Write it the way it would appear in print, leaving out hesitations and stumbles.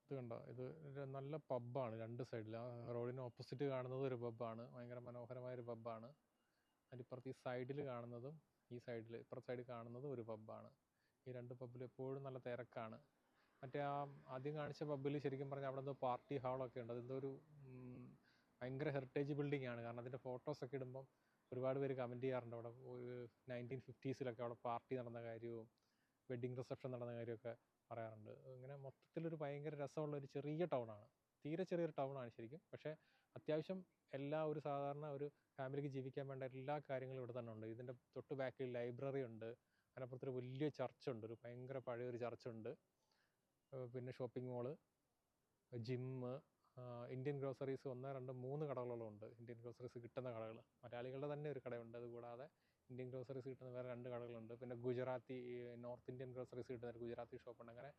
ഇത് കണ്ടോ? ഇത് ഒരു നല്ല പബ്ബാണ് 2 സൈഡിലും. ആ റോഡിന് ഓപ്പോസിറ്റ് കാണുന്നത് ഒരു പബ്ബാണ്. ഭയങ്കര മനോഹരമായൊരു പബ്ബാണ്. അതിനിപ്പുറത്ത് ഈ സൈഡിൽ കാണുന്നതും ഈ സൈഡിൽ ഇപ്പുറത്തെ സൈഡിൽ കാണുന്നതും ഒരു പബ്ബാണ്. ഈ 2 പബ്ബിലും എപ്പോഴും നല്ല തിരക്കാണ്. മറ്റേ ആ ആദ്യം കാണിച്ച പബ്ബിൽ ശരിക്കും പറഞ്ഞാൽ അവിടെ എന്തോ പാർട്ടി ഹാളൊക്കെ ഉണ്ട്. അതെന്തോ ഒരു ഭയങ്കര ഹെറിറ്റേജ് ബിൽഡിംഗ് ആണ്. കാരണം അതിൻ്റെ ഫോട്ടോസൊക്കെ ഇടുമ്പം ഒരുപാട് പേര് കമൻറ്റ് ചെയ്യാറുണ്ട്. അവിടെ ഒരു 1950s അവിടെ പാർട്ടി നടന്ന കാര്യവും വെഡ്ഡിങ് റിസപ്ഷൻ നടന്ന കാര്യമൊക്കെ പറയാറുണ്ട്. ഇങ്ങനെ മൊത്തത്തിലൊരു ഭയങ്കര രസമുള്ള ഒരു ചെറിയ ടൗണാണ്. തീരെ ചെറിയൊരു ടൗണാണ് ശരിക്കും. പക്ഷേ അത്യാവശ്യം എല്ലാ ഒരു സാധാരണ ഒരു ഫാമിലിക്ക് ജീവിക്കാൻ വേണ്ട എല്ലാ കാര്യങ്ങളും ഇവിടെ തന്നെ ഉണ്ട്. ഇതിൻ്റെ തൊട്ട് ബാക്കിൽ ലൈബ്രറി ഉണ്ട്. അതിനപ്പുറത്തൊരു വലിയ ചർച്ചുണ്ട്. ഒരു ഭയങ്കര പഴയൊരു ചർച്ചുണ്ട്. പിന്നെ ഷോപ്പിംഗ് മോള്, ജിമ്മ്, ഇന്ത്യൻ ഗ്രോസറീസ് 1, 2, 3 കടകളോളം ഉണ്ട്. ഇന്ത്യൻ ഗ്രോസറീസ് കിട്ടുന്ന കടകൾ. മലയാളികളുടെ തന്നെ ഒരു കടയുണ്ട്. അതുകൂടാതെ ഇന്ത്യൻ ഗ്രോസറീസ് കിട്ടുന്ന വേറെ 2 കടകളുണ്ട്. പിന്നെ ഗുജറാത്തി നോർത്ത് ഇന്ത്യൻ ഗ്രോസറീസ് കിട്ടുന്ന ഒരു ഗുജറാത്തി ഷോപ്പുണ്ട്. അങ്ങനെ